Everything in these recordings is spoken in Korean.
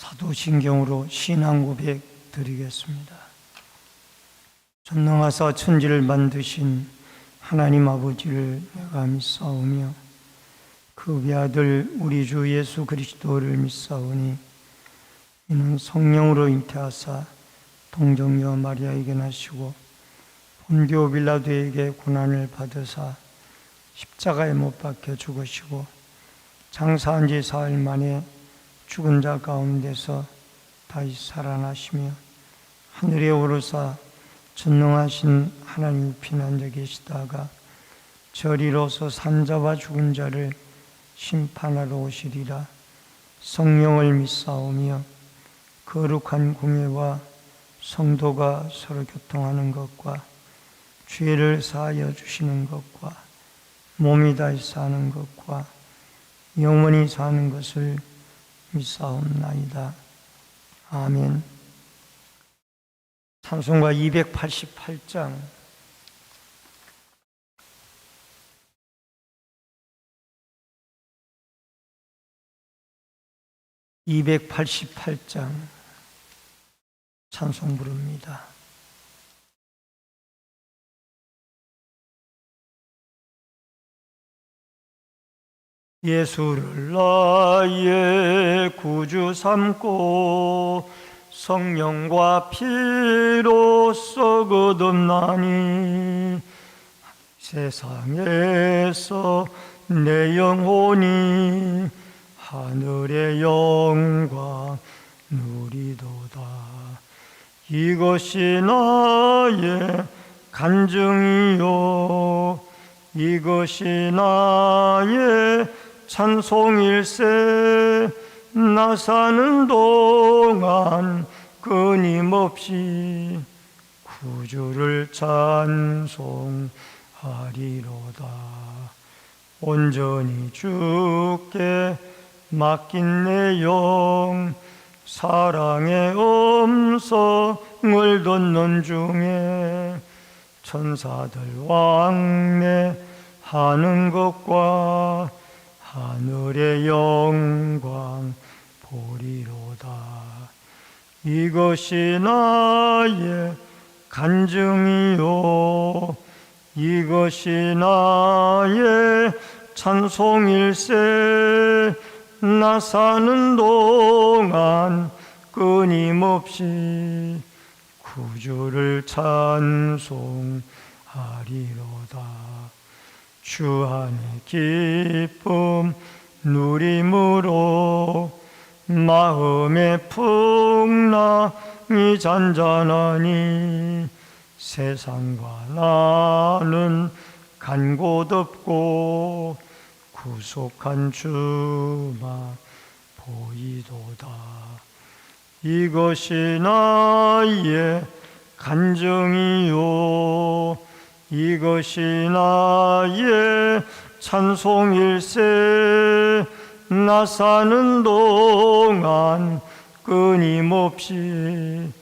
사도신경으로 신앙 고백 드리겠습니다. 전능하사 천지를 만드신 하나님 아버지를 내가 믿사오며 그 외아들 우리 주 예수 그리스도를 믿사오니 이는 성령으로 잉태하사 동정녀 마리아에게 나시고 본디오 빌라도에게 고난을 받으사 십자가에 못 박혀 죽으시고 장사한 지 사흘 만에 죽은 자 가운데서 다시 살아나시며 하늘에 오르사 전능하신 하나님 피난자 계시다가 저리로서 산자와 죽은 자를 심판하러 오시리라. 성령을 믿사오며 거룩한 공예와 성도가 서로 교통하는 것과 죄를 사하여 주시는 것과 몸이 다시 사는 것과 영원히 사는 것을 믿사옵나이다. 아멘. 찬송가 288장 찬송 부릅니다. 예수를 나의 구주 삼고 성령과 피로써 거듭나니 세상에서 내 영혼이 하늘의 영광 누리도다. 이것이 나의 간증이요 이것이 나의 찬송일세. 나 사는 동안 끊임없이 구주를 찬송하리로다. 온전히 주께 맡긴 내 영 사랑의 음성을 듣는 중에 천사들 왕래하는 것과 하늘의 영광 보리로다. 이것이 나의 간증이요 이것이 나의 찬송일세. 나 사는 동안 끊임없이 구주를 찬송하리로다. 주 안에 기쁨 누림으로 마음의 풍랑이 잔잔하니 세상과 나는 간곳 없고 구속한 주만 보이도다. 이것이 나의 간증이요 이것이 나의 찬송일세. 나 사는 동안 끊임없이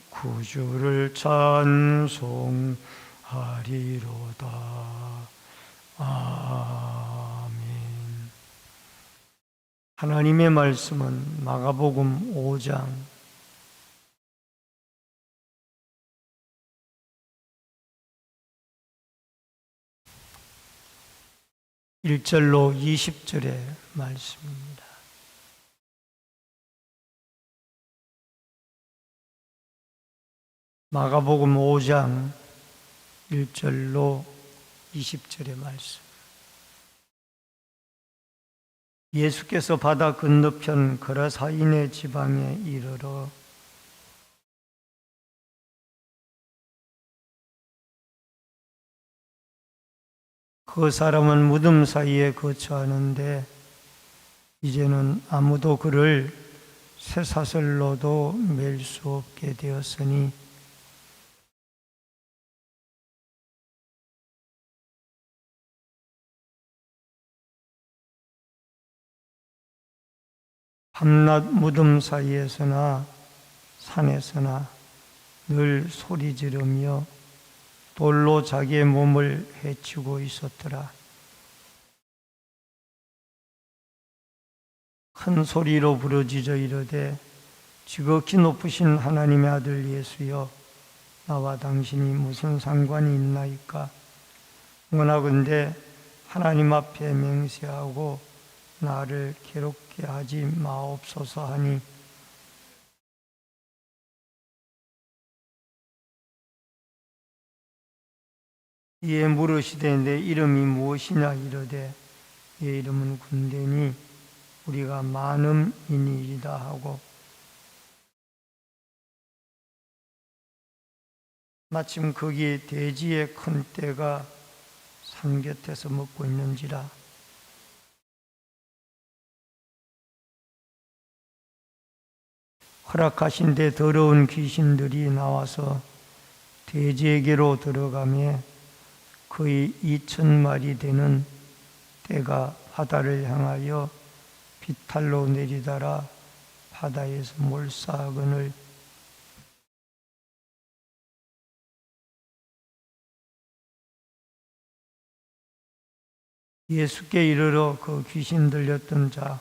구주를 찬송하리로다. 아멘. 하나님의 말씀은 마가복음 5장 1절로 20절의 말씀입니다. 마가복음 5장 1절로 20절의 말씀. 예수께서 바다 건너편 거라사인의 지방에 이르러 그 사람은 무덤 사이에 거처하는데 이제는 아무도 그를 쇠사슬로도 맬 수 없게 되었으니 밤낮 무덤 사이에서나 산에서나 늘 소리 지르며 돌로 자기의 몸을 해치고 있었더라. 큰 소리로 부르짖어 이르되 지극히 높으신 하나님의 아들 예수여, 나와 당신이 무슨 상관이 있나이까? 원하건대 하나님 앞에 맹세하고 나를 괴롭게 하지 마옵소서 하니, 이에 물으시되 내 이름이 무엇이냐 이르되 내 이름은 군대니 우리가 많음이니이다 하고, 마침 거기 돼지의 큰 떼가 산 곁에서 먹고 있는지라. 허락하신 데 더러운 귀신들이 나와서 돼지에게로 들어가며 거의 2,000마리 되는 떼가 바다를 향하여 비탈로 내리다라 바다에서 몰사하거늘 예수께 이르러 그 귀신 들렸던 자,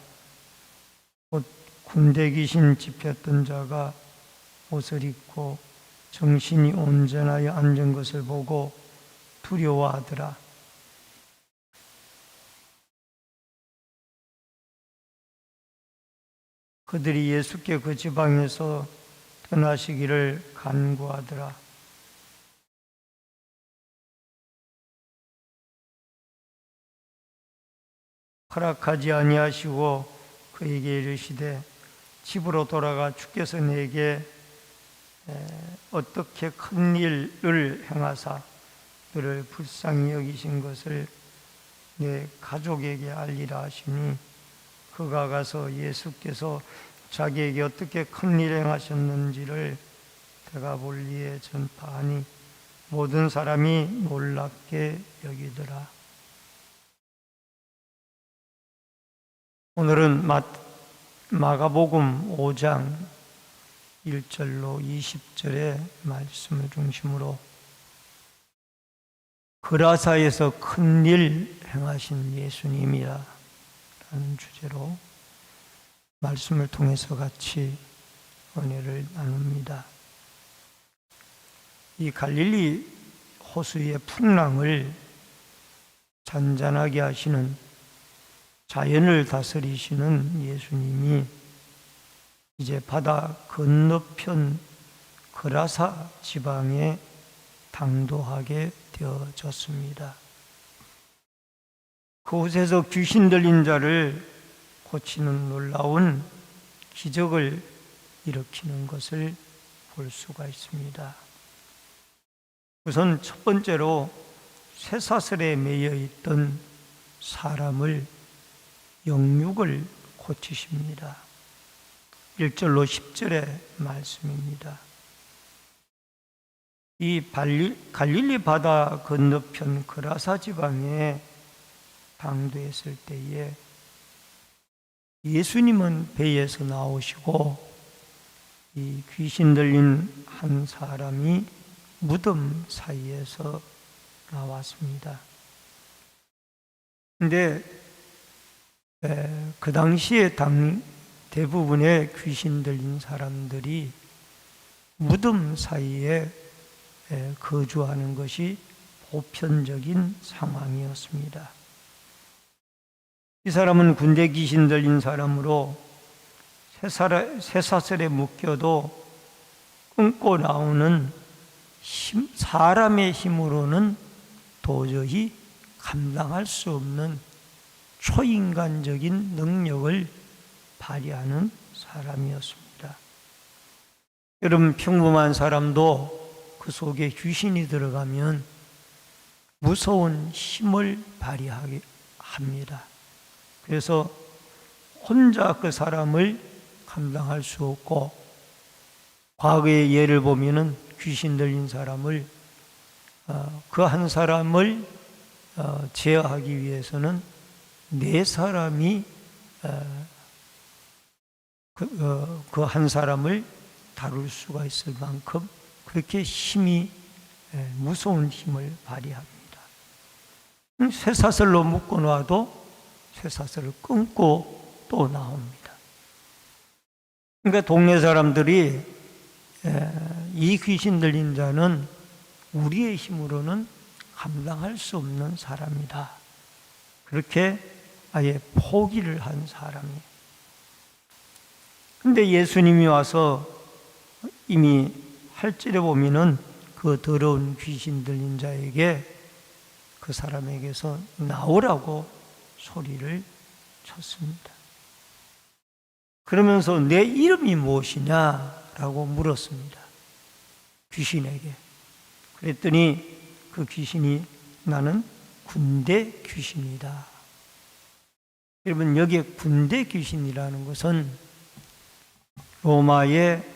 곧 군대 귀신 집혔던 자가 옷을 입고 정신이 온전하여 앉은 것을 보고 두려워하더라. 그들이 예수께 그 지방에서 떠나시기를 간구하더라. 허락하지 아니하시고 그에게 이르시되 집으로 돌아가 주께서 내게 어떻게 큰 일을 행하사 너를 불쌍히 여기신 것을 내 가족에게 알리라 하시니, 그가 가서 예수께서 자기에게 어떻게 큰 일 행하셨는지를 대가볼리에 전파하니 모든 사람이 놀랍게 여기더라. 오늘은 마가복음 5장 1절로 20절의 말씀을 중심으로 그라사에서 큰 일 행하신 예수님이라 라는 주제로 말씀을 통해서 같이 은혜를 나눕니다. 이 갈릴리 호수의 풍랑을 잔잔하게 하시는, 자연을 다스리시는 예수님이 이제 바다 건너편 그라사 지방에 당도하게 되어졌습니다. 그곳에서 귀신 들린 자를 고치는 놀라운 기적을 일으키는 것을 볼 수가 있습니다. 우선 첫 번째로 쇠사슬에 매여 있던 사람을 영육을 고치십니다. 1절로 10절의 말씀입니다. 이 갈릴리 바다 건너편 그라사 지방에 당도했을 때에 예수님은 배에서 나오시고 이 귀신 들린 한 사람이 무덤 사이에서 나왔습니다. 그런데 그 당시에 대부분의 귀신 들린 사람들이 무덤 사이에 거주하는 것이 보편적인 상황이었습니다. 이 사람은 군대 귀신 들린 사람으로 쇠사슬에 묶여도 끊고 나오는 사람의 힘으로는 도저히 감당할 수 없는 초인간적인 능력을 발휘하는 사람이었습니다. 여러분, 평범한 사람도 그 속에 귀신이 들어가면 무서운 힘을 발휘하게 합니다. 그래서 혼자 그 사람을 감당할 수 없고, 과거의 예를 보면은 귀신 들린 사람을 그 한 사람을 제어하기 위해서는 4사람이 그 한 사람을 다룰 수가 있을 만큼 그렇게 힘이 무서운 힘을 발휘합니다. 쇠사슬로 묶어놔도 쇠사슬을 끊고 또 나옵니다. 그러니까 동네 사람들이 이 귀신 들린 자는 우리의 힘으로는 감당할 수 없는 사람이다. 그렇게 아예 포기를 한 사람이에요. 근데 예수님이 와서 이미 할지를 보면은 그 더러운 귀신 들린 자에게 그 사람에게서 나오라고 소리를 쳤습니다. 그러면서 내 이름이 무엇이냐라고 물었습니다. 귀신에게. 그랬더니 그 귀신이 나는 군대 귀신이다. 여러분, 여기에 군대 귀신이라는 것은 로마의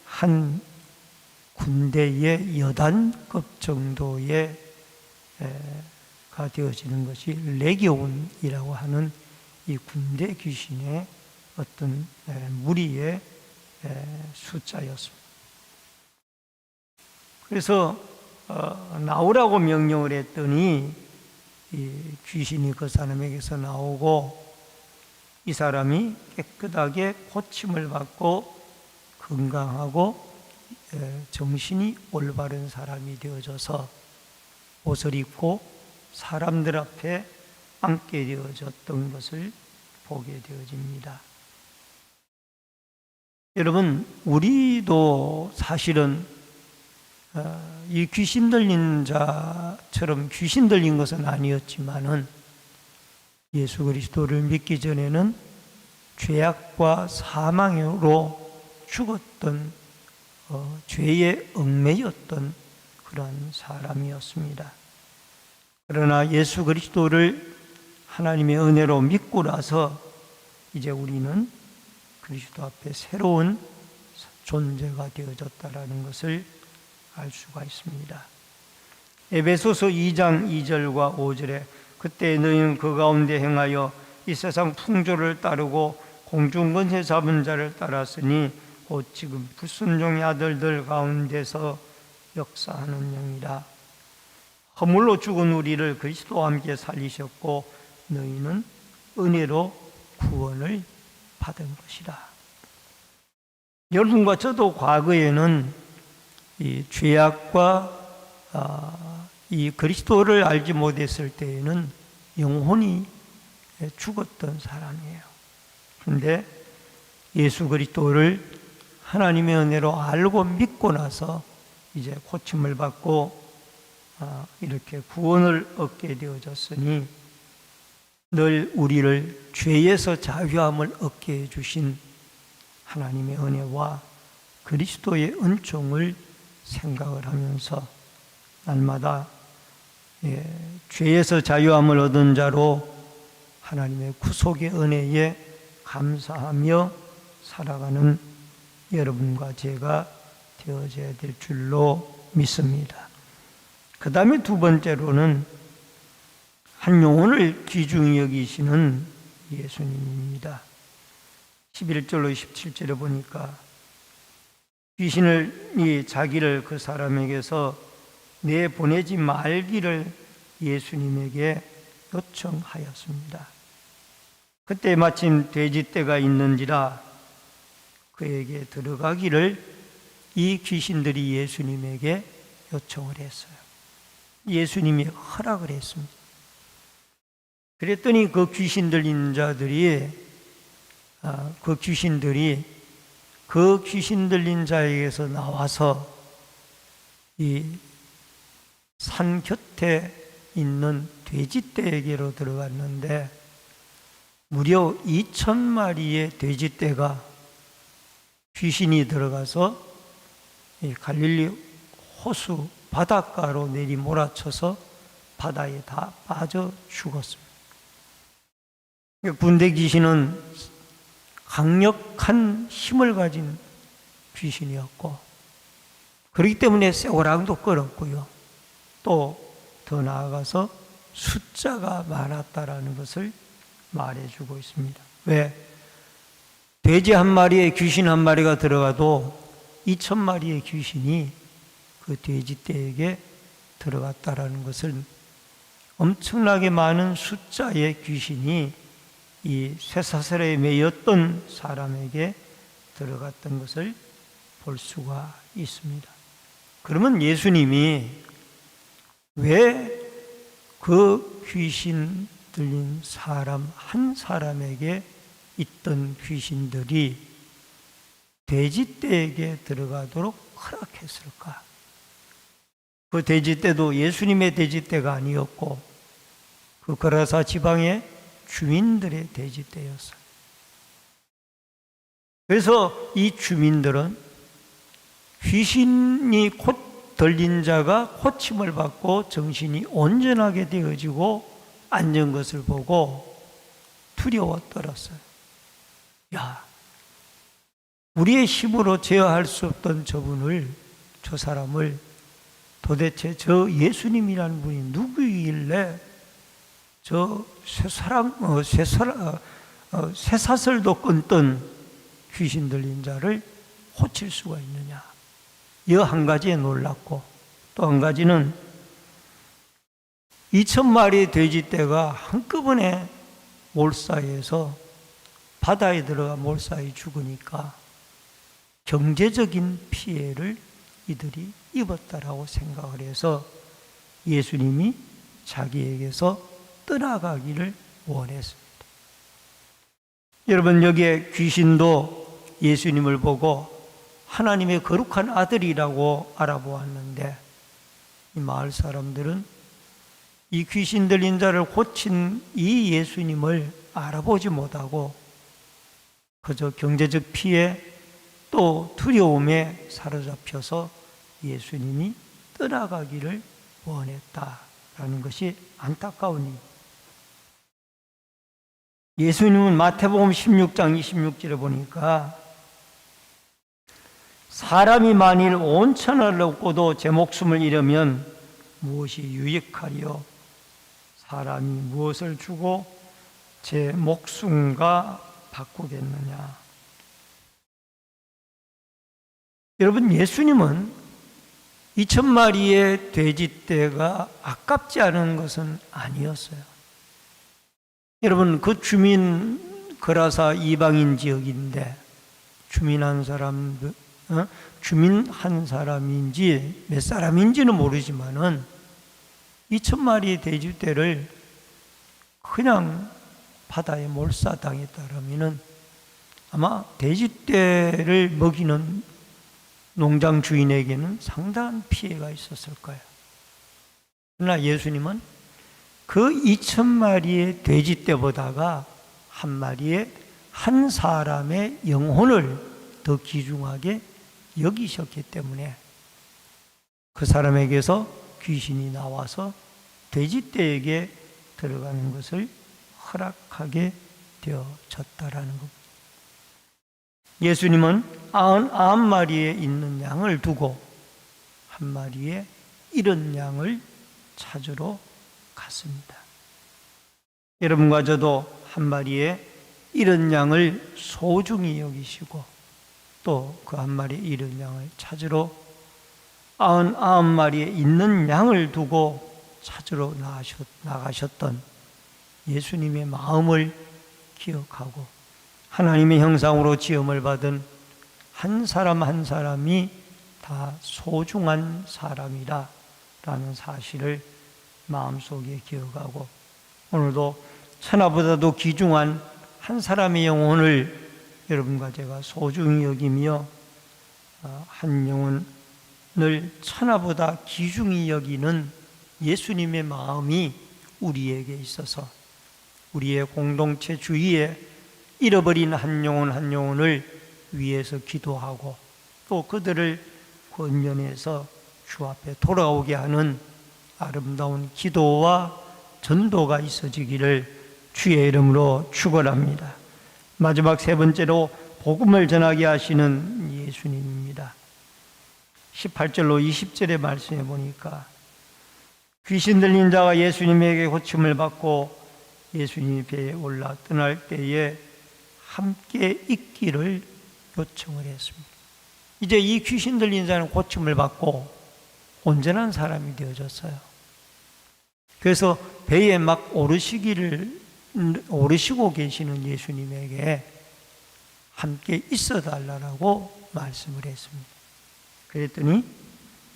한 군대의 여단급 정도의 가 되어지는 것이 레기온이라고 하는 이 군대 귀신의 어떤 무리의 숫자였습니다. 그래서 나오라고 명령을 했더니 이 귀신이 그 사람에게서 나오고 이 사람이 깨끗하게 고침을 받고 건강하고 정신이 올바른 사람이 되어져서 옷을 입고 사람들 앞에 앉게 되어졌던 것을 보게 되어집니다. 여러분, 우리도 사실은 이 귀신 들린 자처럼 귀신 들린 것은 아니었지만은 예수 그리스도를 믿기 전에는 죄악과 사망으로 죽었던 죄에 얽매였던 그런 사람이었습니다. 그러나 예수 그리스도를 하나님의 은혜로 믿고 나서 이제 우리는 그리스도 앞에 새로운 존재가 되어졌다라는 것을 알 수가 있습니다. 에베소서 2장 2절과 5절에 그때 너희는 그 가운데 행하여 이 세상 풍조를 따르고 공중 권세 잡은 자를 따랐으니 곧 지금 불순종의 아들들 가운데서 역사하는 영이라. 허물로 죽은 우리를 그리스도와 함께 살리셨고 너희는 은혜로 구원을 받은 것이라. 여러분과 저도 과거에는 이 죄악과 이 그리스도를 알지 못했을 때에는 영혼이 죽었던 사람이에요. 그런데 예수 그리스도를 하나님의 은혜로 알고 믿고 나서 이제 고침을 받고 이렇게 구원을 얻게 되어졌으니 늘 우리를 죄에서 자유함을 얻게 해주신 하나님의 은혜와 그리스도의 은총을 생각을 하면서 날마다 죄에서 자유함을 얻은 자로 하나님의 구속의 은혜에 감사하며 살아가는 여러분과 제가 되어져야 될 줄로 믿습니다. 그 다음에 두 번째로는 한 영혼을 귀중히 여기시는 예수님입니다. 11절로 17절에 보니까 귀신이 자기를 그 사람에게서 내보내지 말기를 예수님에게 요청하였습니다. 그때 마침 돼지떼가 있는지라 그에게 들어가기를 이 귀신들이 예수님에게 요청을 했어요. 예수님이 허락을 했습니다. 그랬더니 그 귀신 들린 자들이 그 귀신 들린 자에게서 나와서 이 산 곁에 있는 돼지떼에게로 들어갔는데 무려 2,000마리의 돼지떼가 귀신이 들어가서 이 갈릴리 호수 바닷가로 내리몰아쳐서 바다에 다 빠져 죽었습니다. 군대 귀신은 강력한 힘을 가진 귀신이었고 그렇기 때문에 쇠고랑도 끌었고요. 또 더 나아가서 숫자가 많았다라는 것을 말해주고 있습니다. 왜? 돼지 한 마리에 귀신 한 마리가 들어가도 2,000마리의 귀신이 그 돼지떼에게 들어갔다라는 것을 엄청나게 많은 숫자의 귀신이 이 쇠사슬에 매였던 사람에게 들어갔던 것을 볼 수가 있습니다. 그러면 예수님이 왜 그 귀신 들린 사람 한 사람에게 있던 귀신들이 돼지떼에게 들어가도록 허락했을까? 그 돼지떼도 예수님의 돼지떼가 아니었고 그 거라사 지방의 주민들의 돼지떼였어요. 그래서 이 주민들은 귀신이 곧 들린 자가 고침을 받고 정신이 온전하게 되어지고 앉은 것을 보고 두려워 떨었어요. 야, 우리의 힘으로 제어할 수 없던 저 사람을 도대체 저 예수님이라는 분이 누구이길래 저 쇠사슬도 끊던 귀신 들린 자를 고칠 수가 있느냐. 이 한 가지에 놀랐고 또 한 가지는 2,000마리의 돼지떼가 한꺼번에 몰사해서 바다에 들어가 몰사해 죽으니까 경제적인 피해를 이들이 입었다라고 생각을 해서 예수님이 자기에게서 떠나가기를 원했습니다. 여러분, 여기에 귀신도 예수님을 보고 하나님의 거룩한 아들이라고 알아보았는데 이 마을 사람들은 이 귀신 들린 자를 고친 이 예수님을 알아보지 못하고 그저 경제적 피해 또 두려움에 사로잡혀서 예수님이 떠나가기를 원했다라는 것이 안타까운 일. 예수님은 마태복음 16장 26절에 보니까 사람이 만일 온 천하를 얻고도 제 목숨을 잃으면 무엇이 유익하리요? 사람이 무엇을 주고 제 목숨과 바꾸겠느냐? 여러분, 예수님은 2,000마리의 돼지떼가 아깝지 않은 것은 아니었어요. 여러분, 그 주민 거라사 이방인 지역인데 주민 한 사람인지 몇 사람인지는 모르지만은 2,000마리의 돼지떼를 그냥 바다에 몰사당했다라면은 아마 돼지떼를 먹이는 농장 주인에게는 상당한 피해가 있었을 거예요. 그러나 예수님은 그 2,000마리의 돼지떼보다가 한 사람의 영혼을 더 귀중하게 여기셨기 때문에 그 사람에게서 귀신이 나와서 돼지떼에게 들어가는 것을 허락하게 되어졌다라는 겁니다. 예수님은 99마리에 있는 양을 두고 한 마리의 잃은 양을 찾으러 갔습니다. 여러분과 저도 한 마리의 잃은 양을 소중히 여기시고 또 그 한 마리의 잃은 양을 찾으러 99마리에 있는 양을 두고 찾으러 나가셨던 예수님의 마음을 기억하고 하나님의 형상으로 지음을 받은 한 사람 한 사람이 다 소중한 사람이라는 사실을 마음속에 기억하고 오늘도 천하보다도 귀중한 한 사람의 영혼을 여러분과 제가 소중히 여기며 한 영혼을 천하보다 귀중히 여기는 예수님의 마음이 우리에게 있어서 우리의 공동체 주위에 잃어버린 한 영혼 한 영혼을 위해서 기도하고 또 그들을 권면해서 주 앞에 돌아오게 하는 아름다운 기도와 전도가 있어지기를 주의 이름으로 축원합니다. 마지막 세 번째로 복음을 전하게 하시는 예수님입니다. 18절로 20절의 말씀에 보니까 귀신 들린 자가 예수님에게 고침을 받고 예수님이 배에 올라 떠날 때에 함께 있기를 요청을 했습니다. 이제 이 귀신 들린 자는 고침을 받고 온전한 사람이 되어졌어요. 그래서 배에 막 오르시고 계시는 예수님에게 함께 있어 달라고 말씀을 했습니다. 그랬더니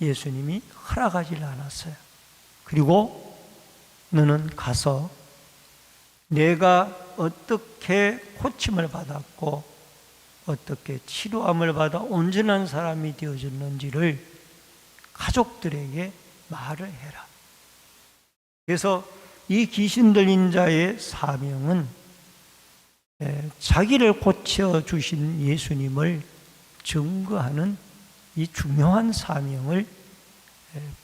예수님이 허락하지 않았어요. 그리고 너는 가서 내가 어떻게 고침을 받았고 어떻게 치료함을 받아 온전한 사람이 되어졌는지를 가족들에게 말을 해라. 그래서 이 귀신 들린 자의 사명은 자기를 고쳐주신 예수님을 증거하는 이 중요한 사명을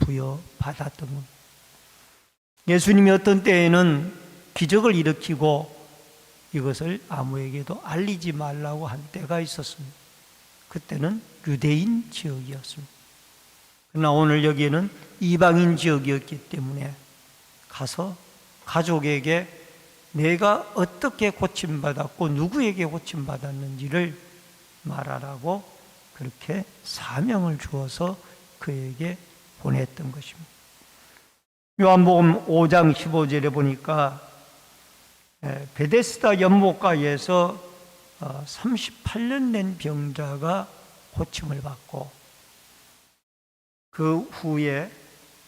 부여받았던 겁니다. 예수님이 어떤 때에는 기적을 일으키고 이것을 아무에게도 알리지 말라고 한 때가 있었습니다. 그때는 유대인 지역이었습니다. 그러나 오늘 여기에는 이방인 지역이었기 때문에 가서 가족에게 내가 어떻게 고침받았고 누구에게 고침받았는지를 말하라고 그렇게 사명을 주어서 그에게 보냈던 것입니다. 요한복음 5장 15절에 보니까 베데스다 연못가에서 38년 된 병자가 고침을 받고 그 후에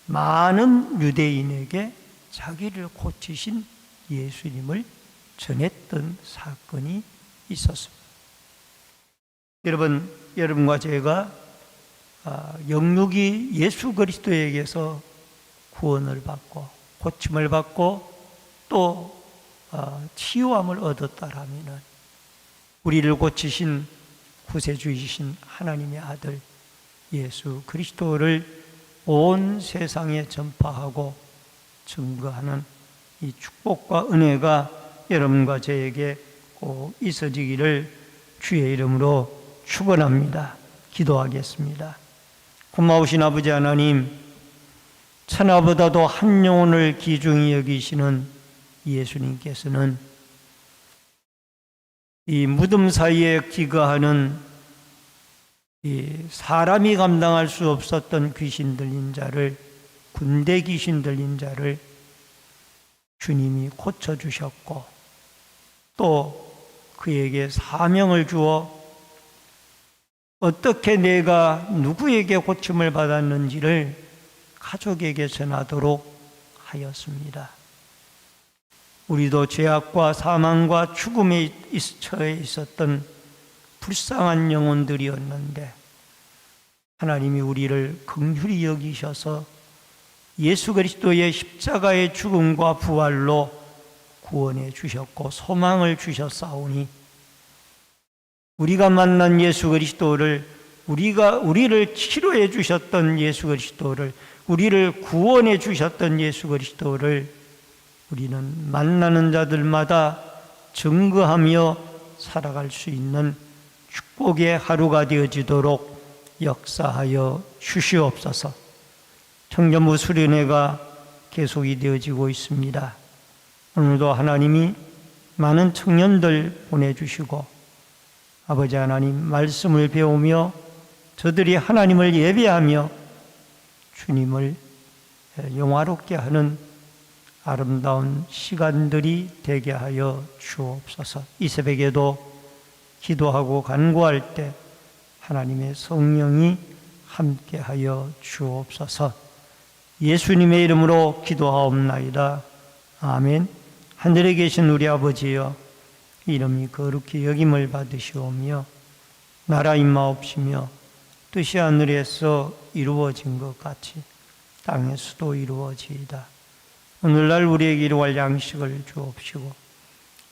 많은 유대인에게 자기를 고치신 예수님을 전했던 사건이 있었습니다. 여러분과 제가 영육이 예수 그리스도에게서 구원을 받고 고침을 받고 또 치유함을 얻었다라면 우리를 고치신 구세주이신 하나님의 아들 예수 그리스도를 온 세상에 전파하고 증거하는 이 축복과 은혜가 여러분과 저에게 꼭 있어지기를 주의 이름으로 축원합니다. 기도하겠습니다. 고마우신 아버지 하나님, 천하보다도 한 영혼을 귀중히 여기시는 예수님께서는 이 무덤 사이에 기거하는 이 사람이 감당할 수 없었던 귀신 들린 자를, 군대 귀신 들린 자를 주님이 고쳐주셨고 또 그에게 사명을 주어 어떻게 내가 누구에게 고침을 받았는지를 가족에게 전하도록 하였습니다. 우리도 죄악과 사망과 죽음에 처해 있었던 불쌍한 영혼들이었는데 하나님이 우리를 긍휼히 여기셔서 예수 그리스도의 십자가의 죽음과 부활로 구원해 주셨고 소망을 주셨사오니 우리가 만난 예수 그리스도를 우리를 치료해 주셨던 예수 그리스도를 우리를 구원해 주셨던 예수 그리스도를 우리는 만나는 자들마다 증거하며 살아갈 수 있는 축복의 하루가 되어지도록 역사하여 주시옵소서. 청년부 수련회가 계속이 되어지고 있습니다. 오늘도 하나님이 많은 청년들 보내주시고 아버지 하나님 말씀을 배우며 저들이 하나님을 예배하며 주님을 영화롭게 하는 아름다운 시간들이 되게 하여 주옵소서. 이 새벽에도 기도하고 간구할 때 하나님의 성령이 함께하여 주옵소서. 예수님의 이름으로 기도하옵나이다. 아멘. 하늘에 계신 우리 아버지여, 이름이 거룩히 여김을 받으시오며 나라 임하옵시며 뜻이 하늘에서 이루어진 것 같이 땅에서도 이루어지이다. 오늘날 우리에게 일용할 양식을 주옵시고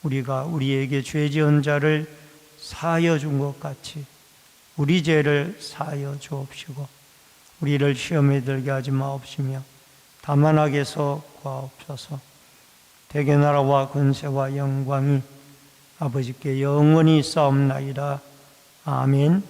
우리가 우리에게 죄 지은 자를 사하여 준 것 같이 우리 죄를 사하여 주옵시고 우리를 시험에 들게 하지 마옵시며 다만 악에서 구하옵소서. 대개 나라와 권세와 영광이 아버지께 영원히 싸움나이다. 아멘.